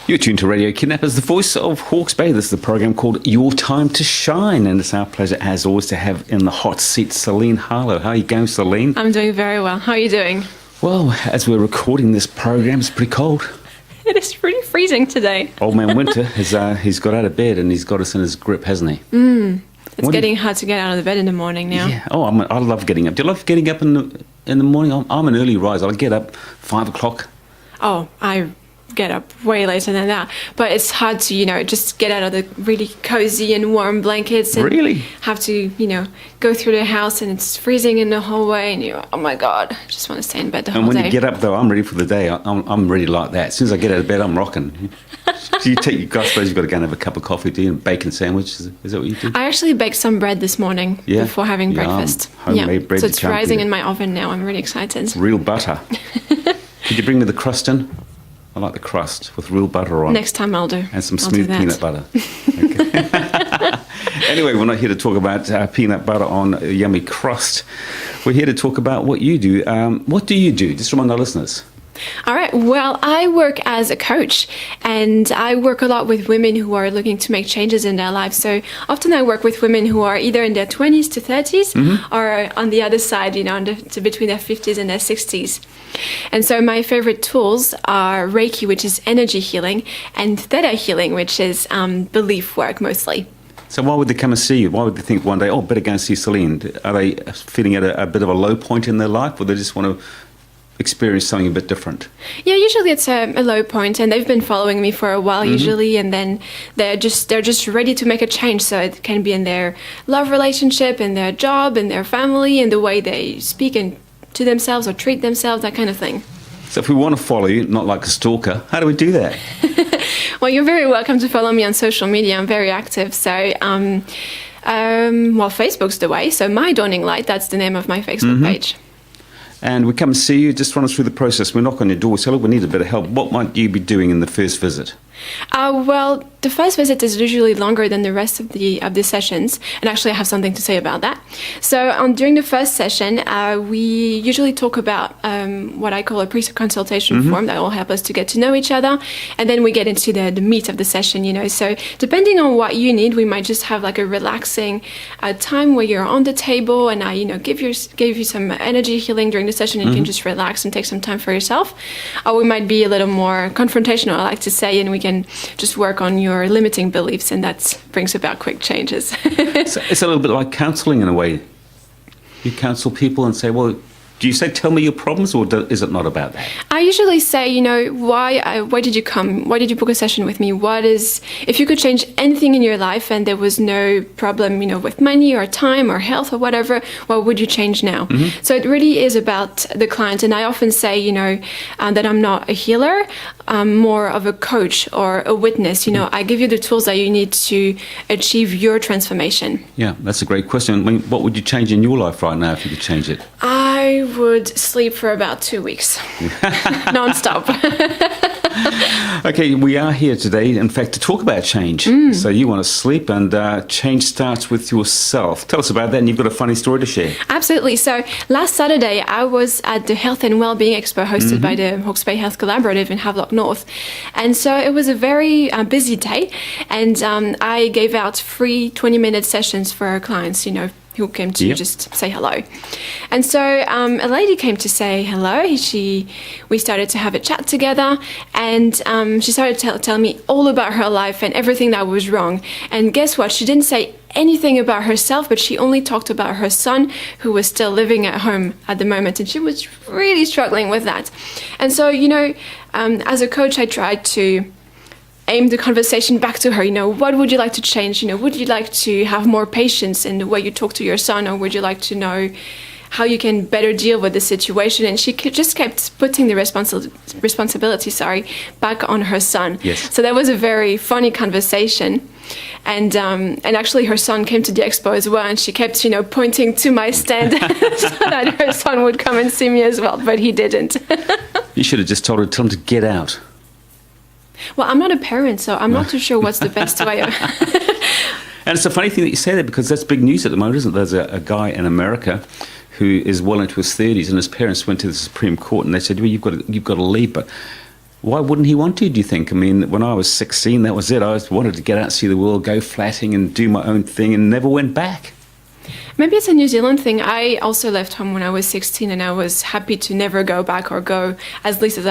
You're tuned to Radio Kidnappers, the voice of Hawke's Bay. This is the program called Your Time to Shine, and it's our pleasure, as always, to have in the hot seat Celine Harleaux. How are you going, Celine? I'm doing very well. How are you doing? Well, as we're recording this program, it's pretty cold. It is pretty freezing today. Old man Winter, he's got out of bed and he's got us in his grip, hasn't he? It's getting hard to get out of the bed in the morning now. Yeah. Oh, I love getting up. Do you love getting up in the morning? I'm an early riser. I get up 5 o'clock. Oh, I get up way later than that, but it's hard to just get out of the really cozy and warm blankets and really have to go through the house and it's freezing in the hallway and you're, oh my god, I just want to stay in bed the whole day. And when you get up though, I'm ready for the day. I'm ready like that. As soon as I get out of bed, I'm rocking. Do you take I suppose you've got to go and have a cup of coffee, do you, and bacon sandwich? Is that what you do? I actually baked some bread this morning before having breakfast. Homemade bread. So it's rising in my oven now. I'm really excited. It's real butter. Could you bring me the crust in? I like the crust with real butter on. Next time I'll do. And some smooth peanut butter. Okay. Anyway, we're not here to talk about peanut butter on a yummy crust. We're here to talk about what you do. What do you do? Just remind our listeners. All right. Well, I work as a coach and I work a lot with women who are looking to make changes in their lives. So often I work with women who are either in their 20s to 30s or on the other side, between their 50s and their 60s. And so my favorite tools are Reiki, which is energy healing, and Theta healing, which is belief work mostly. So why would they come and see you? Why would they think one day, better go and see Celine? Are they feeling at a bit of a low point in their life, or they just want to experience something a bit different? Yeah, usually it's a low point, and they've been following me for a while usually, and then they're just ready to make a change. So it can be in their love relationship, in their job, in their family, in the way they speak and to themselves or treat themselves, that kind of thing. So if we want to follow you, not like a stalker, how do we do that? Well, you're very welcome to follow me on social media. I'm very active. So Facebook's the way. So My Dawning Light, that's the name of my Facebook page. And we come and see you, just run us through the process. We knock on your door, we say, look, we need a bit of help. What might you be doing in the first visit? Well, the first visit is usually longer than the rest of the sessions, and actually I have something to say about that. So during the first session, we usually talk about what I call a pre-consultation form that will help us to get to know each other, and then we get into the meat of the session. So depending on what you need, we might just have like a relaxing time where you're on the table, and I give you some energy healing during the session, and you can just relax and take some time for yourself. Or we might be a little more confrontational, I like to say, and we can just work on your limiting beliefs, and that brings about quick changes. So it's a little bit like counselling in a way. You counsel people and say, well, do you say, tell me your problems, or is it not about that? I usually say, why did you come? Why did you book a session with me? If you could change anything in your life and there was no problem, with money or time or health or whatever, what would you change now? So it really is about the client. And I often say, that I'm not a healer, I'm more of a coach or a witness. I give you the tools that you need to achieve your transformation. Yeah, that's a great question. I mean, what would you change in your life right now if you could change it? I would sleep for about 2 weeks, non-stop. Okay, we are here today, in fact, to talk about change. So you want to sleep, and change starts with yourself. Tell us about that, and you've got a funny story to share. Absolutely. So last Saturday, I was at the Health and Wellbeing Expo hosted by the Hawke's Bay Health Collaborative in Harleaux North. And so it was a very busy day, and I gave out free 20-minute sessions for our clients, who came to just say hello. And so a lady came to say hello. We started to have a chat together, and she started to tell me all about her life and everything that was wrong. And guess what? She didn't say anything about herself, but she only talked about her son, who was still living at home at the moment, and she was really struggling with that. And so, as a coach, I tried to aim the conversation back to her. What would you like to change? Would you like to have more patience in the way you talk to your son, or would you like to know how you can better deal with the situation? And she just kept putting the responsibility back on her son. Yes. So that was a very funny conversation. And actually her son came to the expo as well, and she kept pointing to my stand so that her son would come and see me as well, but he didn't. You should have just tell him to get out. Well, I'm not a parent, so I'm not too sure what's the best way of... And it's a funny thing that you say that, because that's big news at the moment, isn't it? There's a guy in America who is well into his 30s, and his parents went to the Supreme Court and they said, well, you've got to leave. But Why wouldn't he want to, do you think? I mean, when I was 16, that was it. I just wanted to get out, see the world, go flatting and do my own thing and never went back. Maybe it's a New Zealand thing. I also left home when I was 16 and I was happy to never go back or go as least as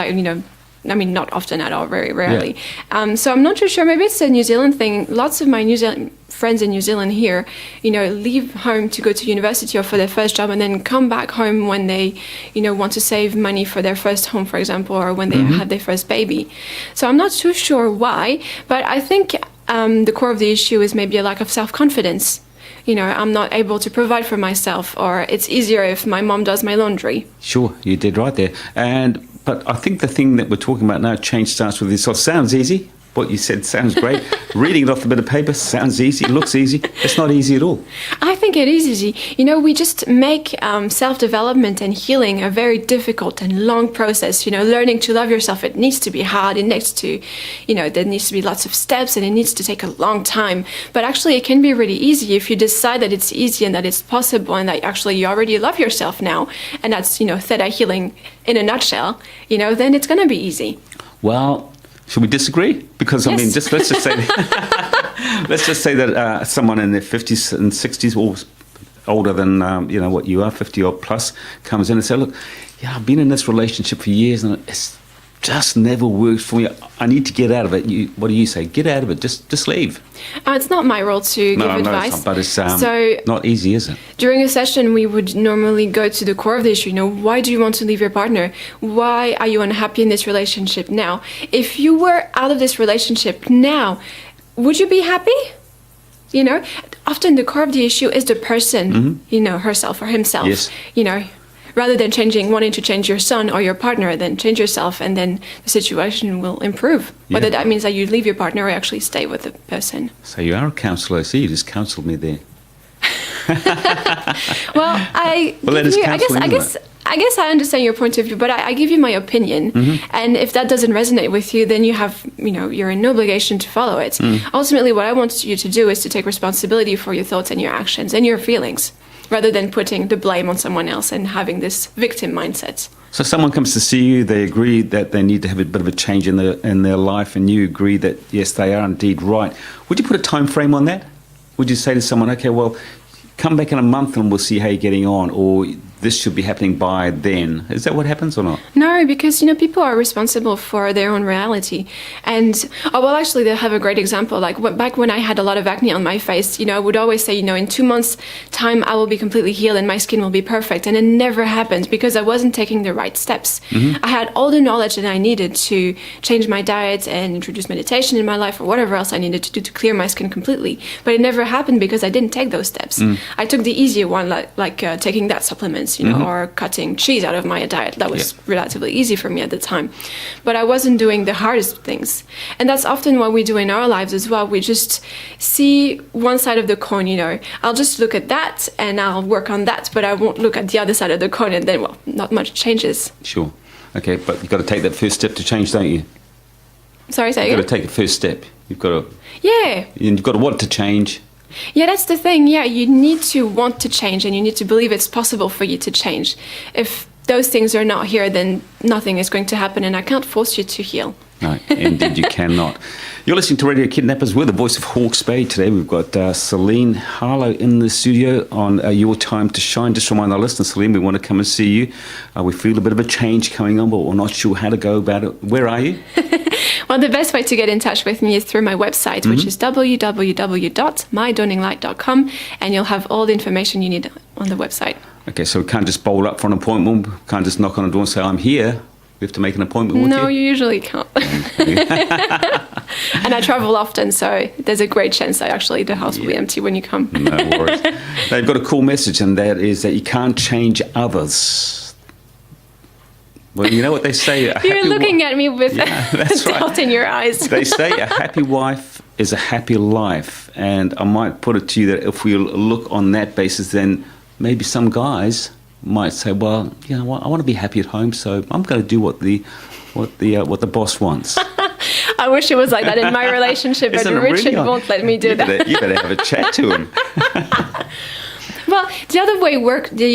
not often at all, very rarely. Yeah. So I'm not too sure. Maybe it's a New Zealand thing. Lots of my New Zealand friends in New Zealand here, leave home to go to university or for their first job and then come back home when they, want to save money for their first home, for example, or when they have their first baby. So I'm not too sure why, but I think the core of the issue is maybe a lack of self-confidence. I'm not able to provide for myself, or it's easier if my mom does my laundry. Sure, you did right there. But I think the thing that we're talking about now, change starts with yourself. Sounds easy. What you said sounds great. Reading it off a bit of paper sounds easy, looks easy. It's not easy at all. I think it is easy. We just make self-development and healing a very difficult and long process. Learning to love yourself, it needs to be hard. It needs to, there needs to be lots of steps and it needs to take a long time. But actually, it can be really easy if you decide that it's easy and that it's possible and that actually you already love yourself now. And that's, Theta healing in a nutshell, then it's going to be easy. Well, should we disagree? Because, yes. Let's just say that someone in their 50s and 60s, or older than, what you are, 50 or plus, comes in and says, look, I've been in this relationship for years and it's just never worked for me. I need to get out of it. What do you say? Get out of it. Just leave. It's not my role to give advice. It's not, but it's not easy, is it? During a session, we would normally go to the core of the issue. Why do you want to leave your partner? Why are you unhappy in this relationship now? If you were out of this relationship now, would you be happy? Often the core of the issue is the person, herself or himself. Yes. Rather than wanting to change your son or your partner, then change yourself and then the situation will improve. Yeah. Whether that means that you leave your partner or actually stay with the person. So you are a counsellor. I see you just counselled me there. Well, I guess I understand your point of view, but I give you my opinion. And if that doesn't resonate with you, then you're in no obligation to follow it. Ultimately, what I want you to do is to take responsibility for your thoughts and your actions and your feelings, rather than putting the blame on someone else and having this victim mindset. So someone comes to see you, they agree that they need to have a bit of a change in their life, and you agree that, yes, they are indeed right. Would you put a time frame on that? Would you say to someone, okay, well, come back in a month and we'll see how you're getting on, or this should be happening by then? Is that what happens or not? No, because, people are responsible for their own reality. And, actually, they have a great example. Like, back when I had a lot of acne on my face, I would always say, in 2 months' time, I will be completely healed and my skin will be perfect. And it never happened because I wasn't taking the right steps. I had all the knowledge that I needed to change my diet and introduce meditation in my life or whatever else I needed to do to clear my skin completely. But it never happened because I didn't take those steps. I took the easier one, like taking that supplements, or cutting cheese out of my diet. That was relatively easy for me at the time. But I wasn't doing the hardest things. And that's often what we do in our lives as well. We just see one side of the coin, I'll just look at that and I'll work on that, but I won't look at the other side of the coin, and then, not much changes. Sure. Okay, but you've got to take that first step to change, don't you? Sorry, say You've again? got to take the first step. You've got to... Yeah. You've got to want to change. Yeah, that's the thing. Yeah, you need to want to change and you need to believe it's possible for you to change. If those things are not here, then nothing is going to happen, and I can't force you to heal. No, indeed you cannot. You're listening to Radio Kidnappers. We're the voice of Hawke's Bay. Today we've got Celine Harleaux in the studio on Your Time to Shine. Just remind our listeners, Celine, we want to come and see you. We feel a bit of a change coming on, but we're not sure how to go about it. Where are you? Well, the best way to get in touch with me is through my website, which is www.mydawninglight.com, and you'll have all the information you need on the website. Okay, so we can't just bowl up for an appointment. We can't just knock on the door and say, I'm here. We have to make an appointment with you? No, you usually can't. And I travel often, so there's a great chance that actually the house will be empty when you come. No worries. They've got a cool message, and that is that you can't change others. Well, you know what they say? You're looking at me with doubt in your eyes. They say a happy wife is a happy life. And I might put it to you that if we look on that basis, then maybe some guys might say, well, I want to be happy at home, so I'm going to do what the boss wants. I wish it was like that in my relationship, but Richard won't let me do that. You better have a chat to him. Well, the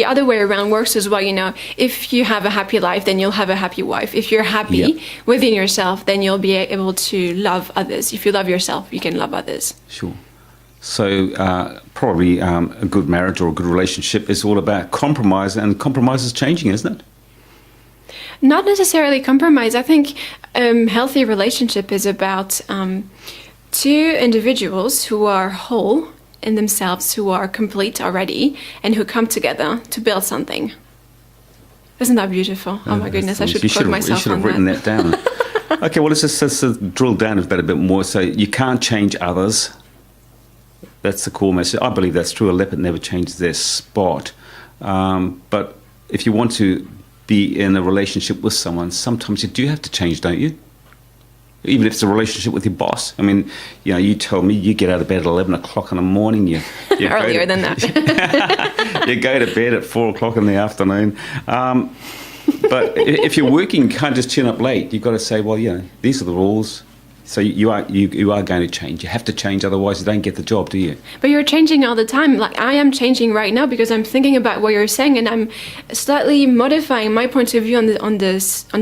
other way around works as well. You know, if you have a happy life, then you'll have a happy wife. If you're happy Yeah. within yourself, then you'll be able to love others. If you love yourself, you can love others. Sure. So probably a good marriage or a good relationship is all about compromise, and compromise is changing, isn't it? Not necessarily compromise. I think healthy relationship is about two individuals who are whole in themselves, who are complete already, and who come together to build something. Isn't that beautiful? Oh my goodness, I should quote myself You should have on written that. that down. Okay, well, let's drill down a bit more. So you can't change others. That's the core message. I believe that's true. A leopard never changes their spot. But if you want to be in a relationship with someone, sometimes you do have to change, don't you? Even if it's a relationship with your boss. I mean, you know, you told me you get out of bed at 11 o'clock in the morning. You Earlier than that. You go to bed at 4 o'clock in the afternoon. But if you're working, you can't just turn up late. You've got to say, well, you know, these are the rules. So you are going to change. You have to change, otherwise you don't get the job, do you? But you're changing all the time. Like I am changing right now because I'm thinking about what you're saying, and I'm slightly modifying my point of view on the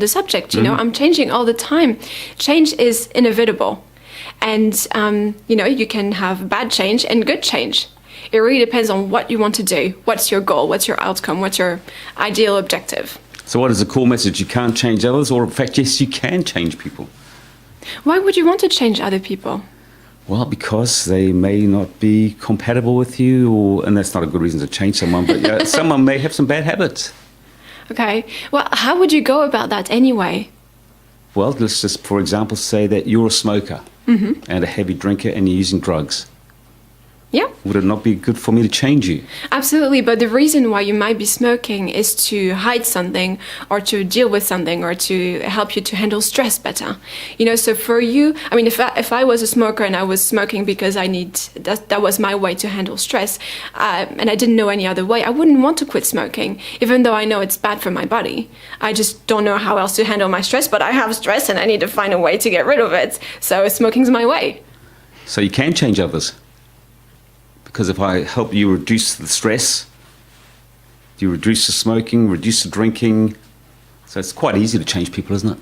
subject. You know, I'm changing all the time. Change is inevitable, and you know, you can have bad change and good change. It really depends on what you want to do. What's your goal? What's your outcome? What's your ideal objective? So what is the core message? You can't change others, or in fact, yes, you can change people. Why would you want to change other people? Well, because they may not be compatible with you, and that's not a good reason to change someone, but someone may have some bad habits. Okay. Well, how would you go about that anyway? Well, let's just, for example, say that you're a smoker and a heavy drinker and you're using drugs. Yeah. Would it not be good for me to change you? Absolutely, but the reason why you might be smoking is to hide something or to deal with something or to help you to handle stress better. You know, so for you, I mean, if I was a smoker and I was smoking because that was my way to handle stress, and I didn't know any other way, I wouldn't want to quit smoking, even though I know it's bad for my body. I just don't know how else to handle my stress, but I have stress and I need to find a way to get rid of it. So smoking's my way. So you can change others. Because if I help you reduce the stress, you reduce the smoking, reduce the drinking. So it's quite easy to change people, isn't it?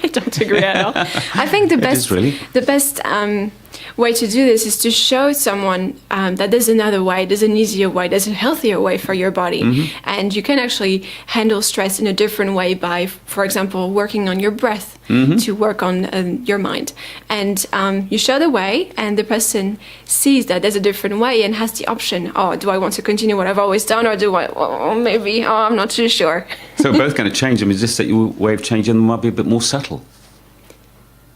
I don't agree at all. I think the best way to do this is to show someone that there's another way, there's an easier way, there's a healthier way for your body. And you can actually handle stress in a different way by, for example, working on your breath to work on your mind. And you show the way, and the person sees that there's a different way and has the option, oh, do I want to continue what I've always done, or do I, I'm not too sure. So we're both going to change them. It's just that your way of changing them might be a bit more subtle.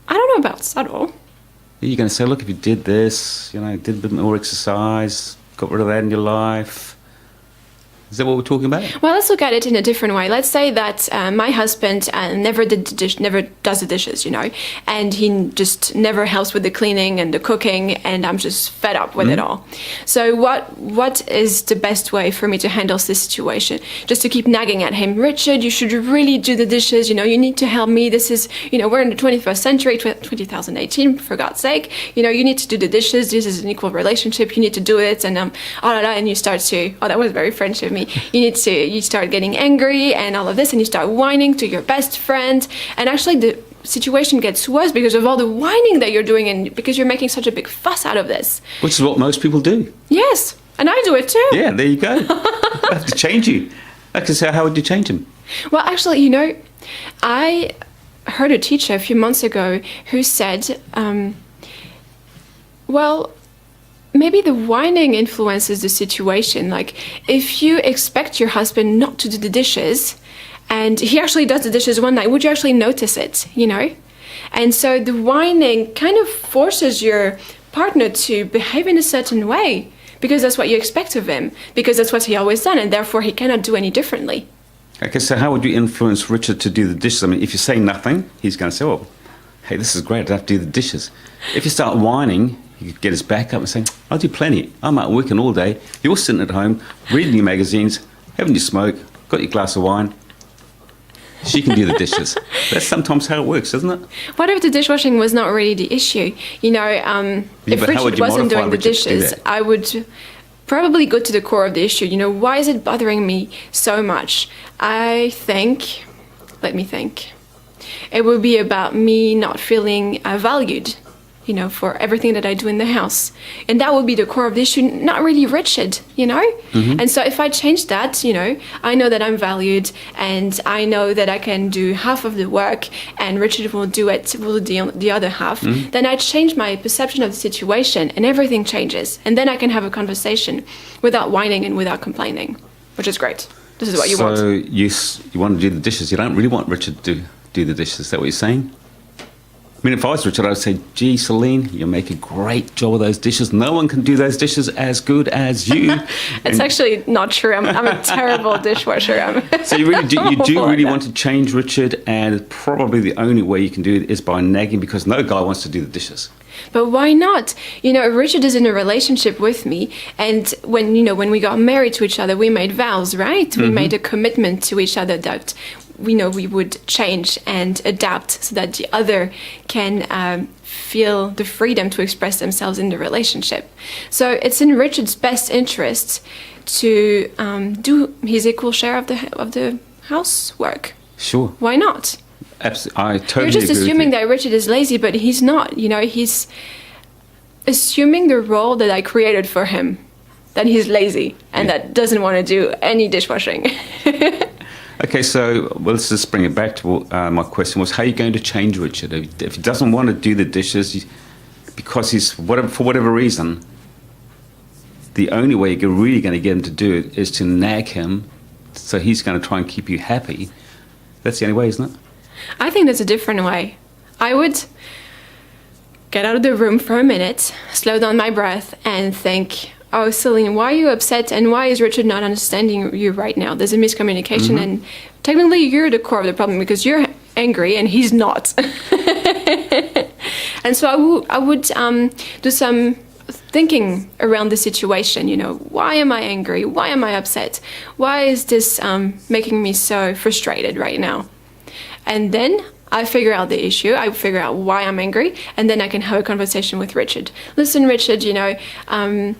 I don't know about subtle. You're going to say, look, if you did this, you know, did a bit more exercise, got rid of that in your life. Is that what we're talking about? Well, let's look at it in a different way. Let's say that my husband never does the dishes, you know, and he just never helps with the cleaning and the cooking, and I'm just fed up with it all. So what is the best way for me to handle this situation? Just to keep nagging at him, Richard, you should really do the dishes, you know, you need to help me. This is, you know, we're in the 21st century, 2018, for God's sake. You know, you need to do the dishes. This is an equal relationship. You need to do it. And and you start to, that was very French of me. You start getting angry and all of this, and you start whining to your best friend, and actually the situation gets worse because of all the whining that you're doing and because you're making such a big fuss out of this. Which is what most people do. Yes, and I do it too. Yeah, there you go. I have to change you. Like I say, how would you change him? Well, actually, you know, I heard a teacher a few months ago who said, maybe the whining influences the situation. Like, if you expect your husband not to do the dishes, and he actually does the dishes one night, would you actually notice it, you know? And so the whining kind of forces your partner to behave in a certain way, because that's what you expect of him, because that's what he always done, and therefore he cannot do any differently. Okay, so how would you influence Richard to do the dishes? I mean, if you say nothing, he's going to say, well, hey, this is great, I don't have to do the dishes. If you start whining, you could get his back up and say, I'll do plenty. I'm out working all day. You're sitting at home, reading your magazines, having your smoke, got your glass of wine. She can do the dishes. That's sometimes how it works, isn't it? What if the dishwashing was not really the issue? You know, if Richard wasn't doing the dishes, I would probably go to the core of the issue. You know, why is it bothering me so much? I think, let me think. It would be about me not feeling valued, you know, for everything that I do in the house. And that would be the core of the issue, not really Richard, you know? And so if I change that, you know, I know that I'm valued and I know that I can do half of the work and Richard will do the other half, then I change my perception of the situation and everything changes. And then I can have a conversation without whining and without complaining, which is great. This is what you want. So you want to do the dishes. You don't really want Richard to do the dishes. Is that what you're saying? I mean, if I was Richard, I would say, gee, Celine, you make a great job of those dishes. No one can do those dishes as good as you. It's actually not true. I'm a terrible dishwasher. So you do really want to change Richard, and probably the only way you can do it is by nagging, because no guy wants to do the dishes. But why not? You know, Richard is in a relationship with me, and when we got married to each other, we made vows, right? We made a commitment to each other that we would change and adapt so that the other can feel the freedom to express themselves in the relationship. So it's in Richard's best interest to do his equal share of the housework. Sure. Why not? Absolutely. I totally You're just agree assuming with you. that Richard is lazy, but he's not. You know, he's assuming the role that I created for him, that he's lazy and that doesn't want to do any dishwashing. Okay, so let's just bring it back to my question was, how are you going to change Richard? If he doesn't want to do the dishes because for whatever reason, the only way you're really going to get him to do it is to nag him, so he's going to try and keep you happy. That's the only way, isn't it? I think there's a different way. I would get out of the room for a minute, slow down my breath, and think, oh, Celine, why are you upset and why is Richard not understanding you right now? There's a miscommunication and technically you're the core of the problem because you're angry and he's not. And so I would do some thinking around the situation, you know, why am I angry? Why am I upset? Why is this making me so frustrated right now? And then I figure out the issue, I figure out why I'm angry, and then I can have a conversation with Richard. Listen, Richard, you know,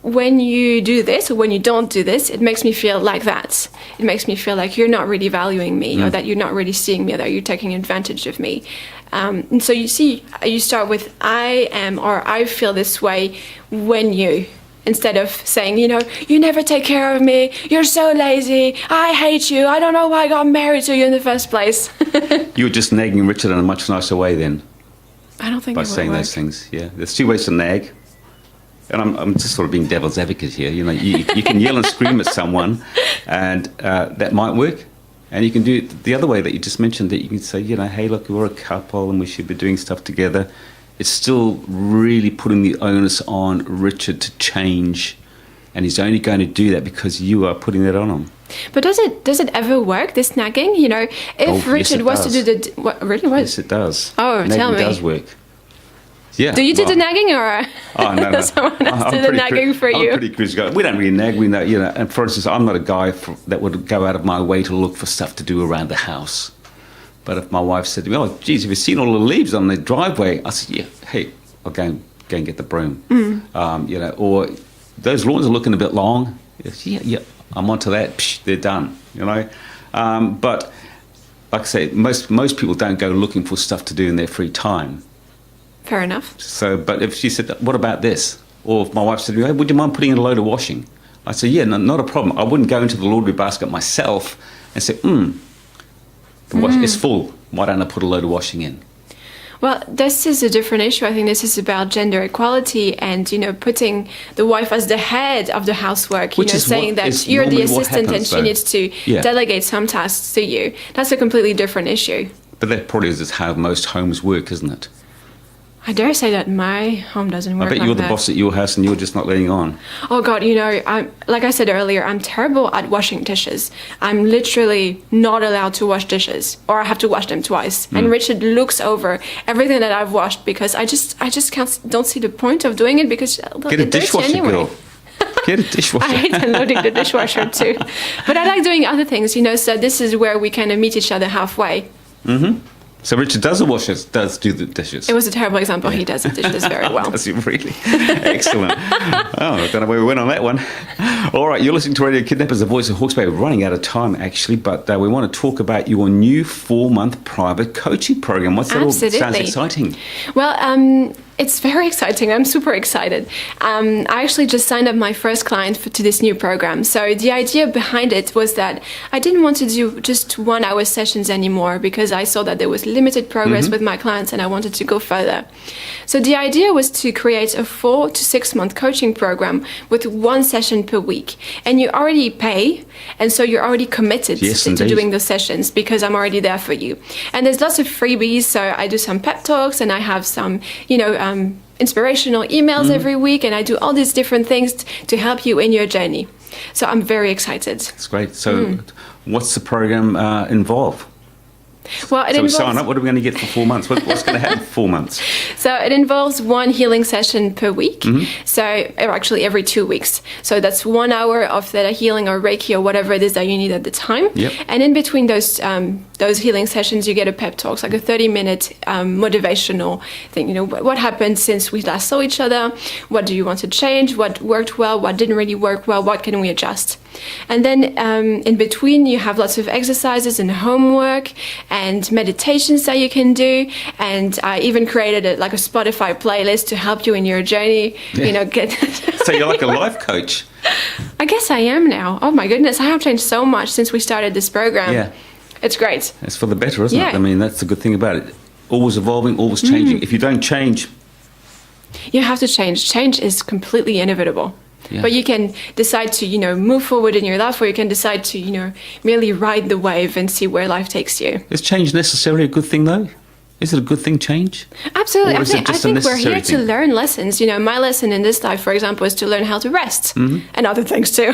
when you do this or when you don't do this, it makes me feel like that. It makes me feel like you're not really valuing me or that you're not really seeing me or that you're taking advantage of me. And so you see, you start with I am or I feel this way when you, instead of saying, you know, you never take care of me, you're so lazy, I hate you, I don't know why I got married to you in the first place. You were just nagging Richard in a much nicer way then. I don't think by it would saying work. those things. Yeah, there's two ways to nag, and I'm just sort of being devil's advocate here. You know, you can yell and scream at someone, and that might work. And you can do it the other way that you just mentioned, that you can say, you know, hey, look, we're a couple and we should be doing stuff together. It's still really putting the onus on Richard to change, and he's only going to do that because you are putting that on him. But does it ever work, this nagging? You know, if Richard was to do the... What, really? What? Yes, it does. Oh, nagging tell me. does work. Yeah. Do you do the nagging or Oh, no. does someone else do the nagging for you? I'm pretty good guy. We don't really nag. We know, you know. And for instance, I'm not a guy that would go out of my way to look for stuff to do around the house. But if my wife said to me, "Oh, geez, have you seen all the leaves on the driveway?" I said, "Yeah. Hey, I'll go and get the broom." You know, or those lawns are looking a bit long. Yes, yeah. I'm onto that. Psh, they're done. You know. But like I say, most people don't go looking for stuff to do in their free time. Fair enough. So, but if she said, what about this? Or if my wife said, hey, would you mind putting in a load of washing? I'd say, yeah, no, not a problem. I wouldn't go into the laundry basket myself and say, it's full. Why don't I put a load of washing in? Well, this is a different issue. I think this is about gender equality and, you know, putting the wife as the head of the housework, you Which know, is saying what that is you're the normally what assistant and happens, she though. needs to Yeah. delegate some tasks to you. That's a completely different issue. But that probably is how most homes work, isn't it? I dare say that my home doesn't work I bet like you're the that. boss at your house and you're just not letting on. Oh God, you know, like I said earlier, I'm terrible at washing dishes. I'm literally not allowed to wash dishes, or I have to wash them twice. And Richard looks over everything that I've washed because I just don't see the point of doing it because they'll Get a get dirty dishwasher, anyway. girl. Get a dishwasher. I hate unloading the dishwasher too, but I like doing other things, you know. So this is where we kind of meet each other halfway. So Richard does do the dishes. It was a terrible example. He does the dishes very well. Does he really? Excellent. Oh, I don't know where we went on that one. All right, you're listening to Radio Kidnappers, the voice of Hawke's Bay. We're running out of time, actually, but we want to talk about your new 4-month private coaching program. What's that all? Sounds exciting. Well, it's very exciting. I'm super excited. I actually just signed up my first client to this new program. So the idea behind it was that I didn't want to do just 1-hour sessions anymore because I saw that there was limited progress with my clients and I wanted to go further. So the idea was to create a 4 to 6 month coaching program with 1 session per week. And you already pay, and so you're already committed to doing those sessions because I'm already there for you. And there's lots of freebies. So I do some pep talks and I have some, inspirational emails every week, and I do all these different things to help you in your journey. So I'm very excited. That's great. So what's the program involve? Well, we sign up. What are we going to get for 4 months? What's going to happen for 4 months? So it involves 1 healing session per week. So actually every 2 weeks. So that's 1 hour of the healing or Reiki or whatever it is that you need at the time. Yep. And in between those healing sessions, you get a pep talk, like a 30-minute motivational thing. What happened since we last saw each other? What do you want to change? What worked well? What didn't really work well? What can we adjust? And then in between, you have lots of exercises and homework and meditations that you can do. And I even created a Spotify playlist to help you in your journey. So you're like a life coach. I guess I am now. Oh my goodness, I have changed so much since we started this program. Yeah. It's great. It's for the better, isn't Yeah. it? I mean, that's the good thing about it. Always evolving, always changing. If you don't change... You have to change. Change is completely inevitable. Yeah. But you can decide to, move forward in your life, or you can decide to, merely ride the wave and see where life takes you. Is change necessarily a good thing, though? Is it a good thing, change? Absolutely. Or I is it think just a we're here necessary to thing? learn lessons. My lesson in this life, for example, is to learn how to rest and other things too.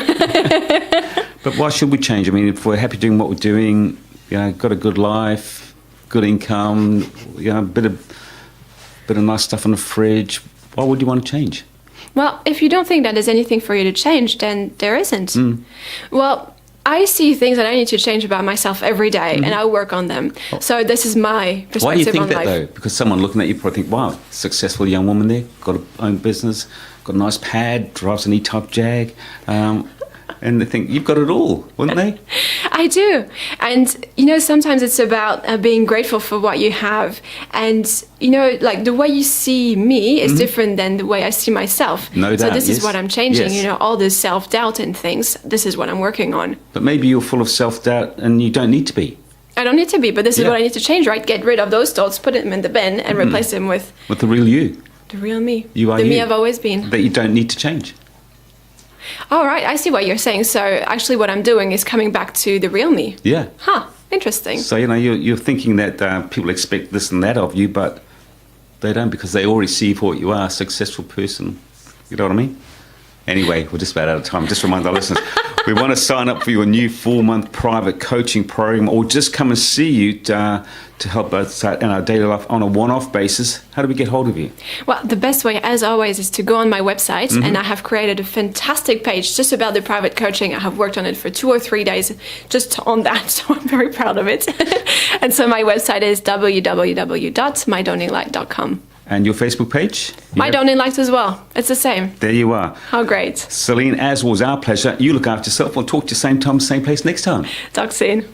But why should we change? I mean, if we're happy doing what we're doing, got a good life, good income, a bit of nice stuff in the fridge, why would you want to change? Well, if you don't think that there's anything for you to change, then there isn't. Well, I see things that I need to change about myself every day, and I work on them. So this is my perspective on life. Why do you think that, though? Because someone looking at you probably think, wow, successful young woman there, got her own business, got a nice pad, drives an E-Type Jag, and they think, you've got it all, wouldn't they? I do. And, sometimes it's about being grateful for what you have. And, the way you see me is different than the way I see myself. No doubt, So this is what I'm changing, Yes. all this self-doubt and things. This is what I'm working on. But maybe you're full of self-doubt and you don't need to be. I don't need to be, but this is Yeah. what I need to change, right? Get rid of those thoughts, put them in the bin, and replace them with With the real you. the real me. You are the me you. I've always been. That you don't need to change. All right, I see what you're saying. So actually what I'm doing is coming back to the real me. Yeah. Huh, interesting. So, you're thinking that people expect this and that of you, but they don't, because they already see for what you are, a successful person. You know what I mean? Anyway, we're just about out of time. Just remind our listeners, we want to sign up for your new 4-month private coaching program, or just come and see you to help us out in our daily life on a one-off basis. How do we get hold of you? Well, the best way, as always, is to go on my website, and I have created a fantastic page just about the private coaching. I have worked on it for 2 or 3 days just on that, so I'm very proud of it. And so my website is www.mydonninglight.com. And your Facebook page? My Donning Light as well. It's the same. There you are. How great. Celine, as was our pleasure. You look after yourself. We'll talk to you same time, same place next time. Talk soon.